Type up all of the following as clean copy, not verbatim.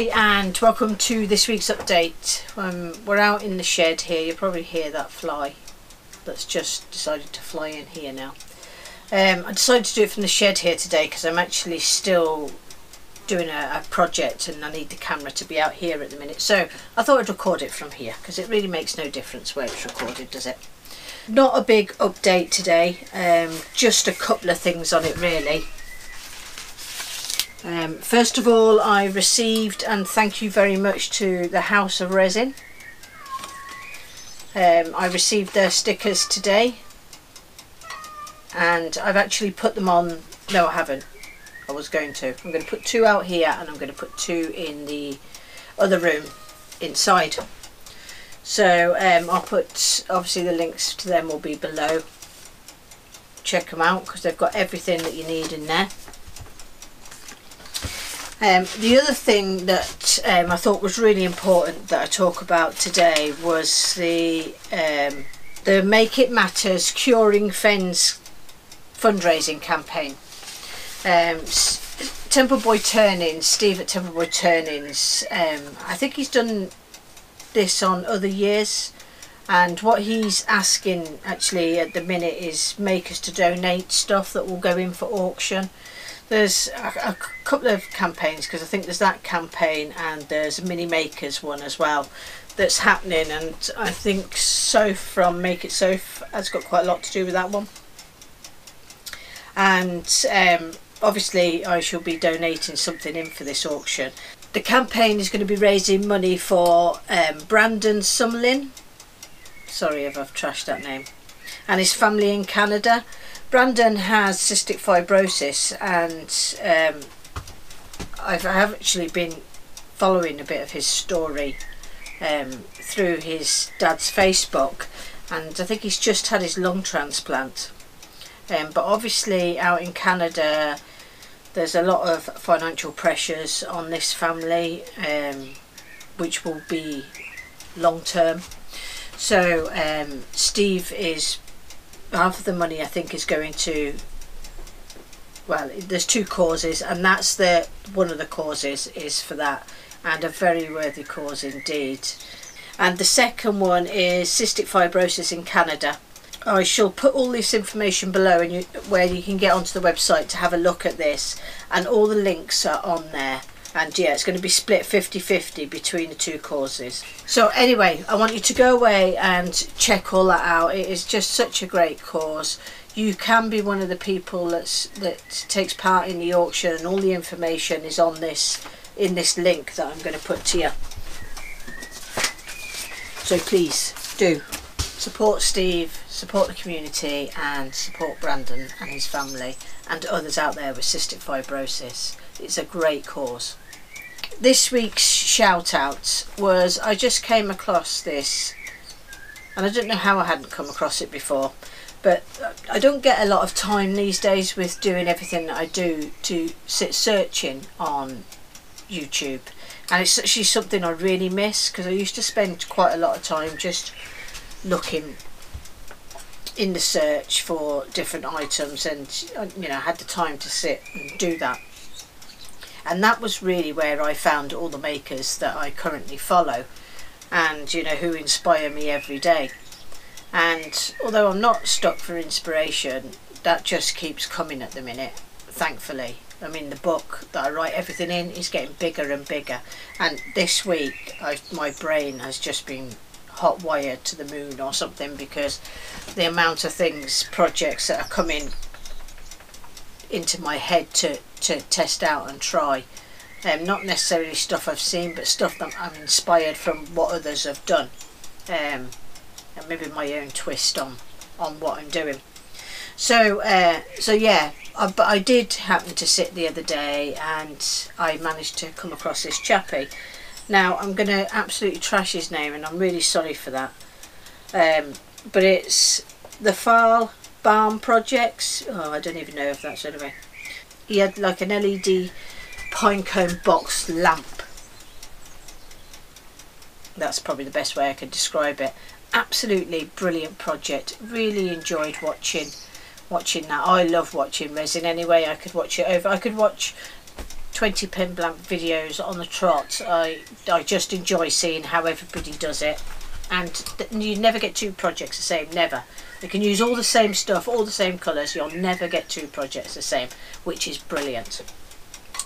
And welcome to this week's update. We're out in the shed here. You'll probably hear that fly that's just decided to fly in here now. I decided to do it from the shed here today because I'm actually still doing a project and I need the camera to be out here at the minute, so I thought I'd record it from here because it really makes no difference where it's recorded, does it? Not a big update today, just a couple of things on it really. First of all, I received, and thank you very much to the House of Resin, I received their stickers today and I've actually put them on. No, I haven't. I was going to. I'm going to put 2 out here and I'm going to put 2 in the other room inside. So I'll put, obviously the links to them will be below. Check them out because they've got everything that you need in there. The other thing that I thought was really important that I talk about today was the Make It Matters Curing Fens fundraising campaign. Temple Boy Turnings, Steve at Temple Boy Turnings, I think he's done this on other years, and what he's asking actually at the minute is makers to donate stuff that will go in for auction. There's a couple of campaigns, because I think there's that campaign and there's a mini makers one as well that's happening, and I think Soph from Make It Soph has got quite a lot to do with that one. And obviously I shall be donating something in for this auction. The campaign is going to be raising money for Brandon Sumlin, sorry if I've trashed that name, and his family in Canada. Brandon has cystic fibrosis, and I have actually been following a bit of his story through his dad's Facebook, and I think he's just had his lung transplant. But obviously out in Canada there's a lot of financial pressures on this family, which will be long term. So Steve is, half of the money I think is going to, well, there's 2 causes, and that's one of the causes is for that, and a very worthy cause indeed. And the second one is cystic fibrosis in Canada. I shall put all this information below, and where you can get onto the website to have a look at this, and all the links are on there. And yeah, it's going to be split 50-50 between the 2 causes. So anyway, I want you to go away and check all that out. It is just such a great cause. You can be one of the people that takes part in the auction, and all the information is on this, in this link that I'm going to put to you. So please do support Steve, support the community, and support Brandon and his family and others out there with cystic fibrosis. It's a great cause. This week's shout out was, I just came across this, and I don't know how I hadn't come across it before, but I don't get a lot of time these days with doing everything that I do to sit searching on YouTube, and it's actually something I really miss, because I used to spend quite a lot of time just looking in the search for different items, and you know, I had the time to sit and do that. And that was really where I found all the makers that I currently follow, and you know, who inspire me every day. And although I'm not stuck for inspiration, that just keeps coming at the minute, thankfully. I mean, the book that I write everything in is getting bigger and bigger, and this week my brain has just been hot wired to the moon or something, because the amount of projects that are coming into my head to test out and try, not necessarily stuff I've seen, but stuff that I'm inspired from what others have done, and maybe my own twist on what I'm doing. So yeah, but I did happen to sit the other day and I managed to come across this chappie. Now I'm going to absolutely trash his name, and I'm really sorry for that, but it's the Pohl Projects. Oh, I don't even know if that's anyway. He had like an LED pinecone box lamp. That's probably the best way I could describe it. Absolutely brilliant project. Really enjoyed watching that. I love watching resin anyway. I could watch it over. I could watch 20 pen blank videos on the trot. I just enjoy seeing how everybody does it, and you never get two projects the same, never. You can use all the same stuff, all the same colours, you'll never get two projects the same, which is brilliant.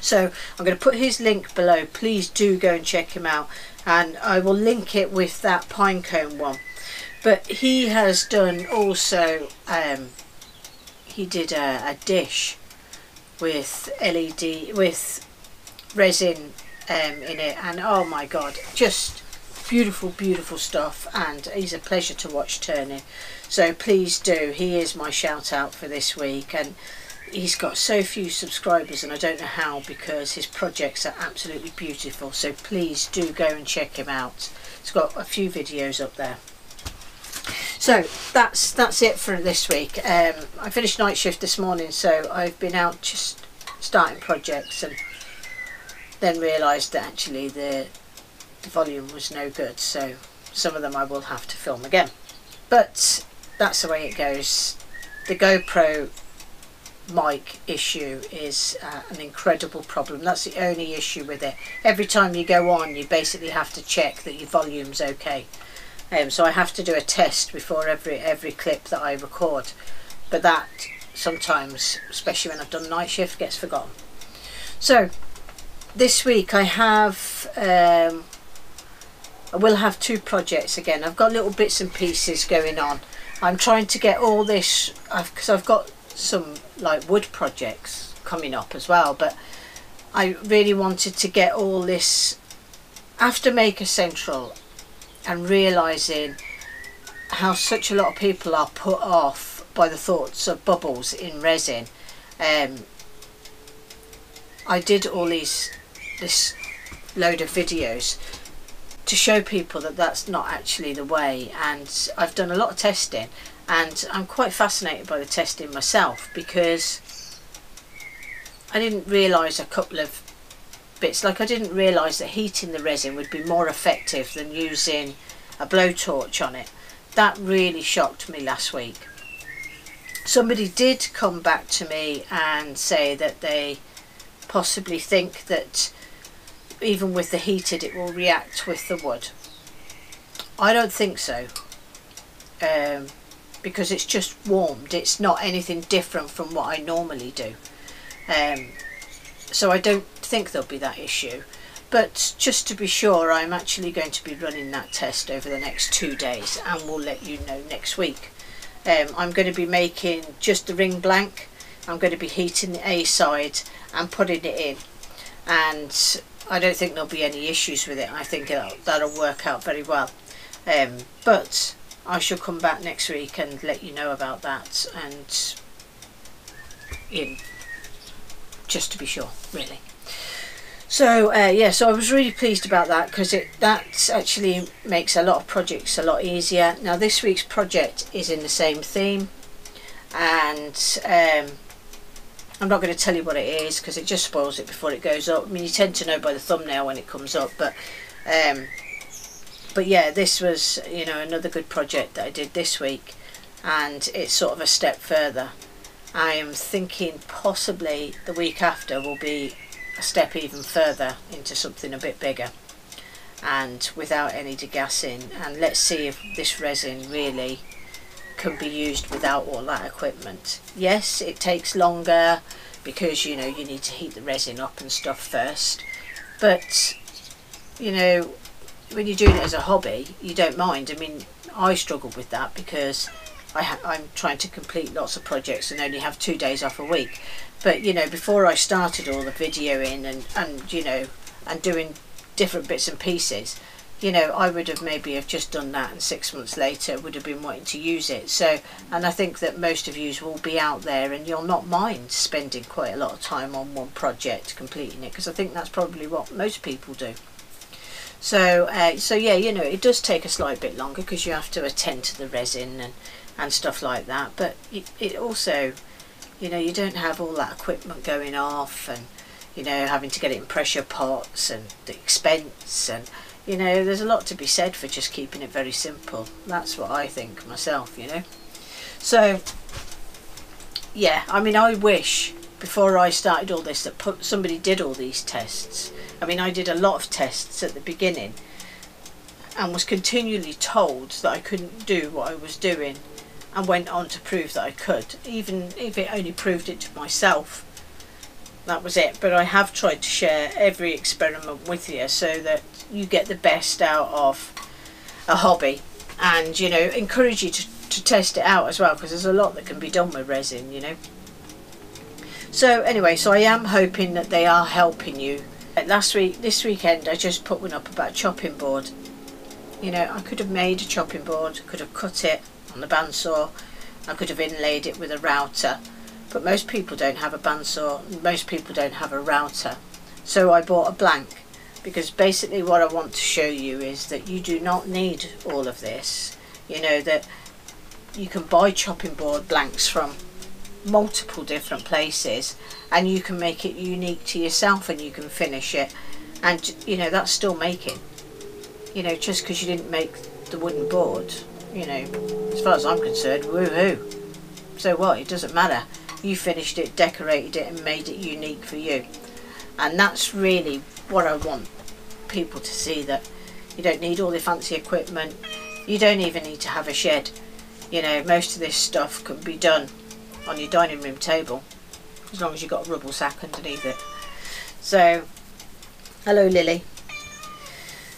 So I'm going to put his link below. Please do go and check him out, and I will link it with that pinecone one. But he has done also, he did a dish with LED, with resin in it, and oh my god, just beautiful stuff, and he's a pleasure to watch turning. So please do, he is my shout out for this week, and he's got so few subscribers, and I don't know how, because his projects are absolutely beautiful. So please do go and check him out. He's got a few videos up there. So that's it for this week. I finished night shift this morning, so I've been out just starting projects, and then realised that actually the volume was no good, so some of them I will have to film again. But that's the way it goes. The GoPro mic issue is an incredible problem. That's the only issue with it. Every time you go on, you basically have to check that your volume's okay. So I have to do a test before every clip that I record, but that sometimes, especially when I've done night shift, gets forgotten. So this week I will have two projects again. I've got little bits and pieces going on. I'm trying to get all this, because I've got some like wood projects coming up as well, but I really wanted to get all this after Maker Central, and realising how such a lot of people are put off by the thoughts of bubbles in resin. I did all this load of videos to show people that that's not actually the way, and I've done a lot of testing, and I'm quite fascinated by the testing myself, because I didn't realise a couple of bits, like I didn't realise that heating the resin would be more effective than using a blowtorch on it. That really shocked me last week. Somebody did come back to me and say that they possibly think that even with the heated it will react with the wood. I don't think so, because it's just warmed. It's not anything different from what I normally do. So I don't think there'll be that issue, but just to be sure, I'm actually going to be running that test over the next 2 days, and we'll let you know next week. I'm going to be making just the ring blank. I'm going to be heating the A side and putting it in, and I don't think there'll be any issues with it. I think that'll work out very well, but I shall come back next week and let you know about that, and just to be sure, really. So yeah, so I was really pleased about that, because that actually makes a lot of projects a lot easier. Now this week's project is in the same theme, and I'm not going to tell you what it is, because it just spoils it before it goes up. I mean, you tend to know by the thumbnail when it comes up, but yeah, this was, you know, another good project that I did this week, and it's sort of a step further. I am thinking possibly the week after will be a step even further into something a bit bigger, and without any degassing, and let's see if this resin really can be used without all that equipment. Yes, it takes longer, because you know you need to heat the resin up and stuff first, but you know, when you're doing it as a hobby, you don't mind. I mean, I struggle with that, because I'm trying to complete lots of projects and only have 2 days off a week. But you know, before I started all the videoing and you know, and doing different bits and pieces, you know, I would have maybe have just done that, and 6 months later would have been wanting to use it. So, and I think that most of you will be out there and you'll not mind spending quite a lot of time on one project, completing it, because I think that's probably what most people do. So so yeah, you know, it does take a slight bit longer, because you have to attend to the resin and stuff like that, but it also, you know, you don't have all that equipment going off, and you know, having to get it in pressure pots, and the expense, and you know, there's a lot to be said for just keeping it very simple. That's what I think myself, you know. So yeah, I mean, I wish before I started all this, that somebody did all these tests. I mean, I did a lot of tests at the beginning and was continually told that I couldn't do what I was doing, and went on to prove that I could, even if it only proved it to myself. That was it. But I have tried to share every experiment with you so that you get the best out of a hobby, and, you know, encourage you to test it out as well, because there's a lot that can be done with resin, you know. So anyway, so I am hoping that they are helping you. This weekend I just put one up about a chopping board. You know, I could have made a chopping board, could have cut it on the bandsaw, I could have inlaid it with a router, but most people don't have a bandsaw, most people don't have a router. So I bought a blank, because basically what I want to show you is that you do not need all of this. You know, that you can buy chopping board blanks from multiple different places, and you can make it unique to yourself, and you can finish it, and, you know, that's still making. You know, just because you didn't make the wooden board, you know, as far as I'm concerned, woohoo. So what? It doesn't matter. You finished it, decorated it, and made it unique for you. And that's really what I want people to see, that you don't need all the fancy equipment. You don't even need to have a shed. You know, most of this stuff can be done on your dining room table, as long as you've got a rubble sack underneath it. So, hello Lily.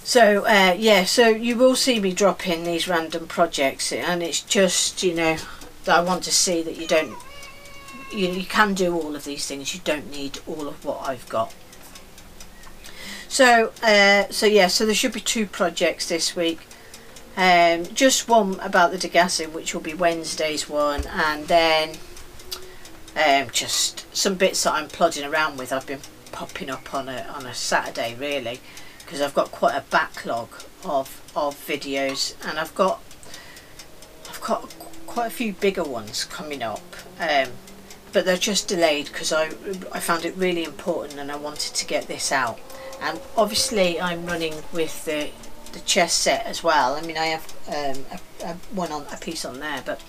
So yeah, so you will see me drop in these random projects, and it's just, you know, that I want to see that you don't, you can do all of these things. You don't need all of what I've got. So so yeah, so there should be 2 projects this week. Just one about the degassing, which will be Wednesday's one, and then just some bits that I'm plodding around with. I've been popping up on a Saturday, really, because I've got quite a backlog of videos, and I've got quite a few bigger ones coming up, but they're just delayed because I found it really important and I wanted to get this out. And obviously I'm running with the chess set as well. I mean, I have a piece on there, but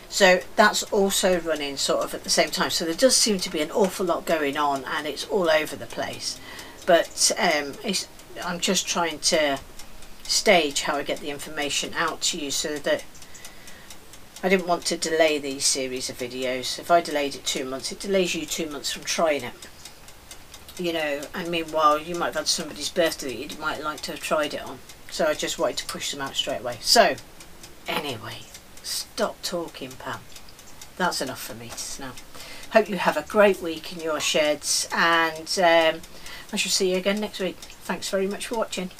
so that's also running sort of at the same time. So there does seem to be an awful lot going on, and it's all over the place. But I'm just trying to stage how I get the information out to you, so that I didn't want to delay these series of videos. If I delayed it 2 months, it delays you 2 months from trying it. You know, and meanwhile you might have had somebody's birthday that you might like to have tried it on. So I just wanted to push them out straight away. So anyway, stop talking, Pam. That's enough for me now. Hope you have a great week in your sheds, and I shall see you again next week. Thanks very much for watching.